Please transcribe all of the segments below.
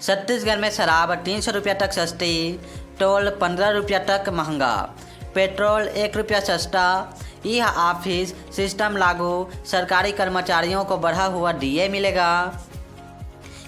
छत्तीसगढ़ में शराब 300 रुपया तक सस्ती, टोल 15 रुपया तक महंगा, पेट्रोल 1 रुपया सस्ता, ई ऑफिस सिस्टम लागू, सरकारी कर्मचारियों को बढ़ा हुआ डीए मिलेगा।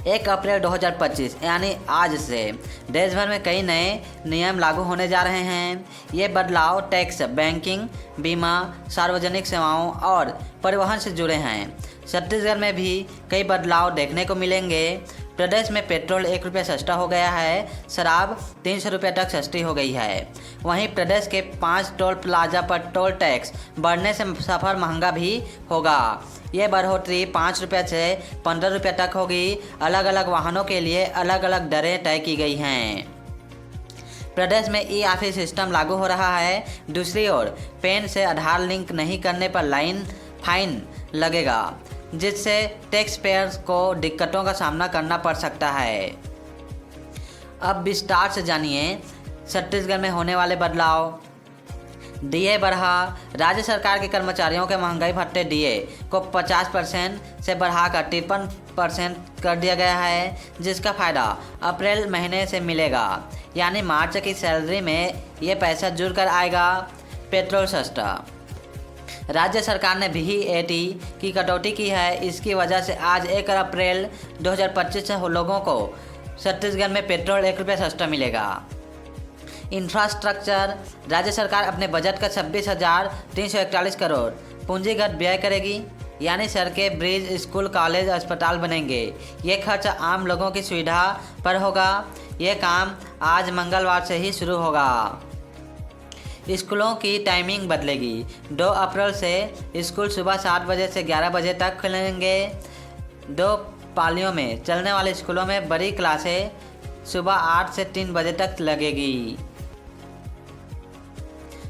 1 अप्रैल 2025 यानी आज से देश भर में कई नए नियम लागू होने जा रहे हैं। ये बदलाव टैक्स, बैंकिंग, बीमा, सार्वजनिक सेवाओं और परिवहन से जुड़े हैं। छत्तीसगढ़ में भी कई बदलाव देखने को मिलेंगे। प्रदेश में पेट्रोल 1 रुपया सस्ता हो गया है, शराब 300 रुपये तक सस्ती हो गई है। वहीं प्रदेश के 5 टोल प्लाजा पर टोल टैक्स बढ़ने से सफ़र महंगा भी होगा। ये बढ़ोतरी 5 रुपये से 15 रुपये तक होगी। अलग अलग वाहनों के लिए अलग अलग दरें तय की गई हैं। प्रदेश में ई ऑफिस सिस्टम लागू हो रहा है। दूसरी ओर पैन से आधार लिंक नहीं करने पर फाइन लगेगा, जिससे टैक्स पेयर्स को दिक्कतों का सामना करना पड़ सकता है। अब विस्तार से जानिए छत्तीसगढ़ में होने वाले बदलाव। डीए बढ़ा। राज्य सरकार के कर्मचारियों के महंगाई भत्ते डीए को 50% से बढ़ाकर 53% कर दिया गया है, जिसका फ़ायदा अप्रैल महीने से मिलेगा, यानी मार्च की सैलरी में ये पैसा जुड़कर आएगा। पेट्रोल सस्ता। राज्य सरकार ने वीएटी की कटौती की है। इसकी वजह से आज 1 अप्रैल 2025 से लोगों को छत्तीसगढ़ में पेट्रोल 1 रुपया सस्ता मिलेगा। इंफ्रास्ट्रक्चर। राज्य सरकार अपने बजट का 26,341 करोड़ पूंजीगत व्यय करेगी, यानी सड़कें, ब्रिज, स्कूल, कॉलेज, अस्पताल बनेंगे। ये खर्च आम लोगों की सुविधा पर होगा। ये काम आज मंगलवार से ही शुरू होगा। स्कूलों की टाइमिंग बदलेगी। 2 अप्रैल से स्कूल सुबह 7 बजे से 11 बजे तक खुलेंगे। 2 पालियों में चलने वाले स्कूलों में बड़ी क्लासें सुबह 8 से 3 बजे तक लगेगी।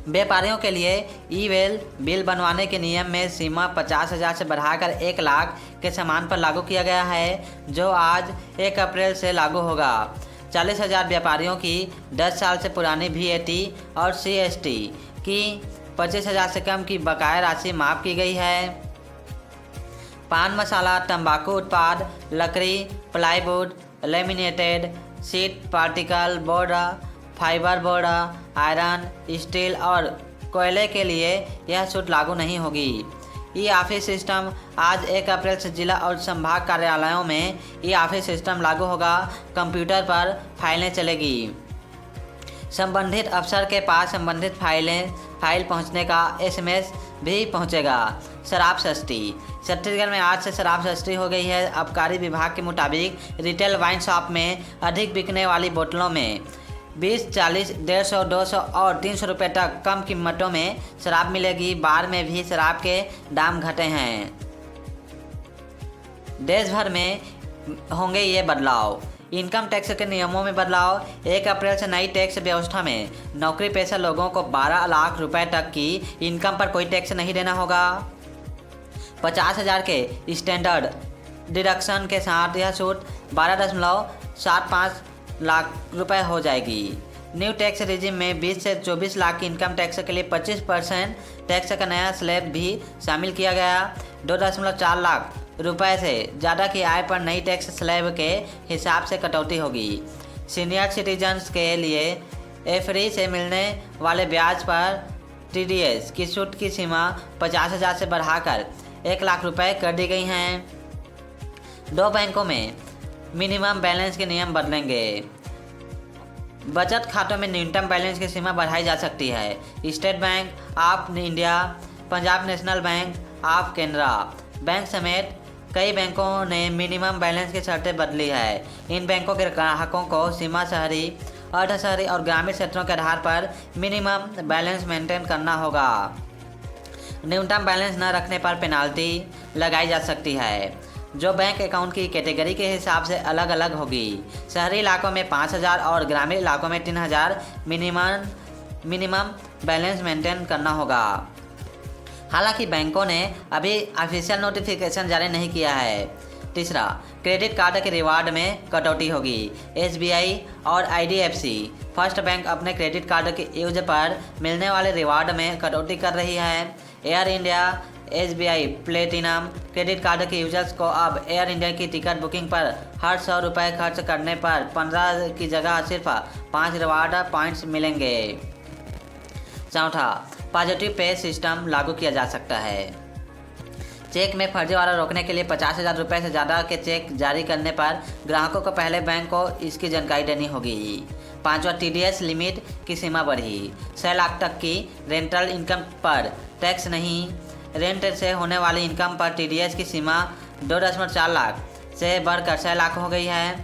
व्यापारियों के लिए ई-वेल बिल बनवाने के नियम में सीमा 50,000 से बढ़ाकर 1 लाख के सामान पर लागू किया गया है, जो आज 1 अप्रैल से लागू होगा। 40,000 व्यापारियों की 10 साल से पुरानी वीएटी और सीएसटी की 25,000 से कम की बकाया राशि माफ़ की गई है। पान मसाला, तंबाकू उत्पाद, लकड़ी, plywood, laminated sheet, particle board, fibre board, iron, steel और कोयले के लिए यह छूट लागू नहीं होगी। E office system. आज 1 अप्रैल से जिला और संभाग कार्यालयों में ई ऑफिस सिस्टम लागू होगा। कंप्यूटर पर फाइलें चलेगी। संबंधित अफसर के पास संबंधित फाइल पहुंचने का एसएमएस भी पहुंचेगा। शराब सस्ती। छत्तीसगढ़ में आज से शराब सस्ती हो गई है। आबकारी विभाग के मुताबिक रिटेल वाइन शॉप में अधिक बिकने वाली बोतलों में 20, 40, 150, 200 और 300 रुपये तक कम कीमतों में शराब मिलेगी। बार में भी शराब के दाम घटे हैं। देश भर में होंगे ये बदलाव। इनकम टैक्स के नियमों में बदलाव। 1 अप्रैल से नई टैक्स व्यवस्था में नौकरी पेशा लोगों को 12 लाख रुपए तक की इनकम पर कोई टैक्स नहीं देना होगा। 50,000 के स्टैंडर्ड डिडक्शन के साथ यह छूट 12.75 लाख रुपए हो जाएगी। न्यू टैक्स रिजिम में 20 से 24 लाख की इनकम टैक्स के लिए 25% टैक्स का नया स्लैब भी शामिल किया गया। 2.4 लाख रुपए से ज़्यादा की आय पर नई टैक्स स्लैब के हिसाब से कटौती होगी। सीनियर सिटीजन्स के लिए एफडी से मिलने वाले ब्याज पर टीडीएस की छूट की सीमा 50,000 से बढ़ाकर 1 लाख रुपए कर दी गई हैं। 2 बैंकों में मिनिमम बैलेंस के नियम बदलेंगे। बचत खातों में न्यूनतम बैलेंस की सीमा बढ़ाई जा सकती है। State bank of India, Punjab national bank of Canara bank समेत कई बैंकों ने मिनिमम बैलेंस की शर्तें बदली है। इन बैंकों के ग्राहकों को सीमा शहरी, अर्ध शहरी और ग्रामीण क्षेत्रों के आधार पर मिनिमम बैलेंस मेंटेन करना होगा। न्यूनतम बैलेंस न रखने पर पेनाल्टी लगाई जा सकती है, जो बैंक अकाउंट की कैटेगरी के हिसाब से अलग अलग होगी। शहरी इलाकों में 5,000 और ग्रामीण इलाकों में 3,000 मिनिमम बैलेंस मेंटेन करना होगा। हालांकि बैंकों ने अभी ऑफिशियल नोटिफिकेशन जारी नहीं किया है। तीसरा, क्रेडिट कार्ड के रिवार्ड में कटौती होगी। एसबीआई और आईडीएफसी फर्स्ट बैंक अपने क्रेडिट कार्ड के यूज पर मिलने वाले रिवार्ड में कटौती कर रही है। Air India SBI platinum credit card के यूजर्स को अब एयर इंडिया की टिकट बुकिंग पर हर 100 रुपये खर्च करने पर 15 की जगह सिर्फ 5 रिवार्ड पॉइंट्स मिलेंगे। चौथा, पॉजिटिव पे सिस्टम लागू किया जा सकता है। चेक में फर्जीवाड़ा रोकने के लिए 50,000 रुपये से ज़्यादा के चेक जारी करने पर ग्राहकों को पहले बैंक को इसकी जानकारी देनी होगी। पांचवा, TDS लिमिट की सीमा बढ़ी। 6 लाख तक की रेंटल इनकम पर टैक्स नहीं। रेंट से होने वाली इनकम पर TDS की सीमा 2.4 लाख से बढ़कर 6 लाख हो गई है।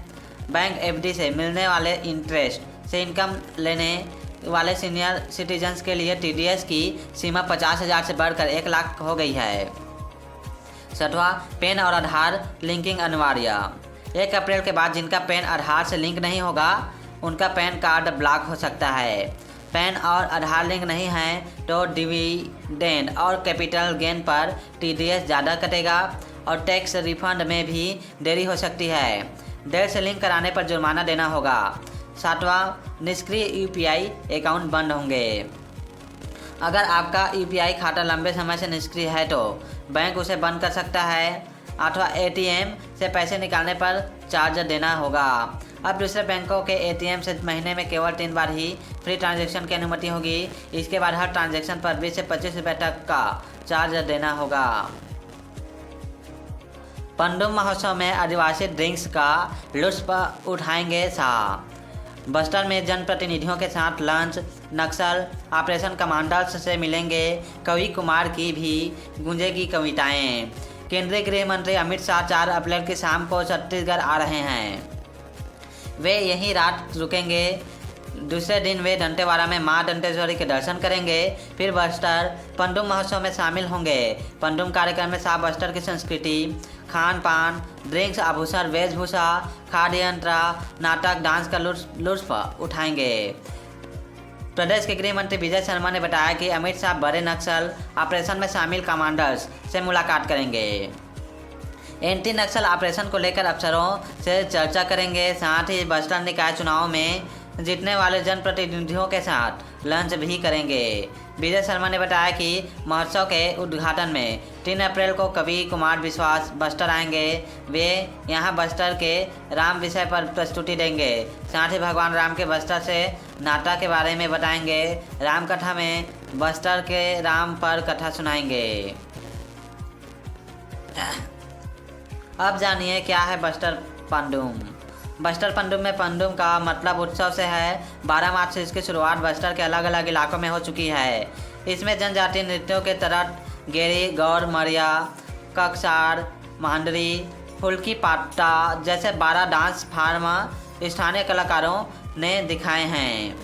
बैंक FD से मिलने वाले इंटरेस्ट से इनकम लेने वाले सीनियर सिटीजन्स के लिए TDS की सीमा 50,000 से बढ़कर 1 लाख हो गई है। छठवां, पैन और आधार लिंकिंग अनिवार्य। 1 अप्रैल के बाद जिनका पैन आधार से लिंक नहीं होगा उनका पैन कार्ड ब्लॉक हो सकता है। पैन और आधार लिंक नहीं है तो डिविडेंड और कैपिटल गेन पर TDS ज़्यादा कटेगा और टैक्स रिफंड में भी देरी हो सकती है। देर से लिंक कराने पर जुर्माना देना होगा। सातवां, निष्क्रिय UPI अकाउंट बंद होंगे। अगर आपका UPI खाता लंबे समय से निष्क्रिय है तो बैंक उसे बंद कर सकता है। आठवां, ATM से पैसे निकालने पर चार्ज देना होगा। अब दूसरे बैंकों के ATM से महीने में केवल 3 बार ही फ्री ट्रांजैक्शन की अनुमति होगी। इसके बाद हर ट्रांजैक्शन पर 20 से 25 रुपये तक का चार्ज देना होगा। पंडुम महोत्सव में आदिवासी ड्रिंक्स का लुत्फ उठाएंगे शाह। बस्तर में जनप्रतिनिधियों के साथ लंच, नक्सल ऑपरेशन कमांडर्स से मिलेंगे कवि कुमार की भी गूंजेगी कविताएं। केंद्रीय गृह मंत्री अमित शाह 4 अप्रैल की शाम को छत्तीसगढ़ आ रहे हैं। वे यहीं रात रुकेंगे। दूसरे दिन वे दंतेवाड़ा में मां दंतेश्वरी के दर्शन करेंगे। फिर बस्तर पंडुम महोत्सव में शामिल होंगे। पंडुम कार्यक्रम में शाह बस्तर की संस्कृति, खान पान, ड्रिंक्स, आभूषण, वेशभूषा, खाद्य यंत्र, नाटक, डांस का लुत्फ उठाएंगे। प्रदेश के गृह मंत्री विजय शर्मा ने बताया कि अमित शाह बड़े नक्सल ऑपरेशन में शामिल कमांडर्स से मुलाकात करेंगे। एंटी नक्सल ऑपरेशन को लेकर अफसरों से चर्चा करेंगे। साथ ही बस्तर निकाय चुनाव में जीतने वाले जनप्रतिनिधियों के साथ लंच भी करेंगे। विजय शर्मा ने बताया कि महोत्सव के उद्घाटन में 3 अप्रैल को कवि कुमार विश्वास बस्तर आएंगे। वे यहां बस्तर के राम विषय पर प्रस्तुति देंगे। साथ ही भगवान राम के बस्तर से नाता के बारे में बताएंगे। राम कथा में बस्तर के राम पर कथा सुनाएंगे। अब जानिए क्या है बस्तर पंडुम। बस्तर पंडुम में पंडुम का मतलब उत्सव से है। 12 मार्च से इसकी शुरुआत बस्तर के अलग अलग इलाकों में हो चुकी है। इसमें जनजातीय नृत्यों के तहत गेरी, गौर, मरिया, ककसार, महांडरी, फुल्की पाटा जैसे 12 डांस फार्म स्थानीय कलाकारों ने दिखाए हैं।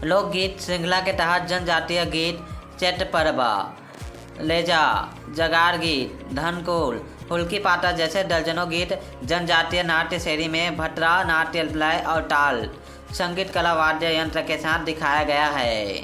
लोकगीत श्रृंखला के तहत जनजातीय गीत चैत परबा, लेजा, जगार गीत, धनकुल, फुल्की पाटा जैसे दर्जनों गीत जनजातीय नाट्य शैली में भट्रा, नाट्य लय और ताल संगीत कला वाद्य यंत्र के साथ दिखाया गया है।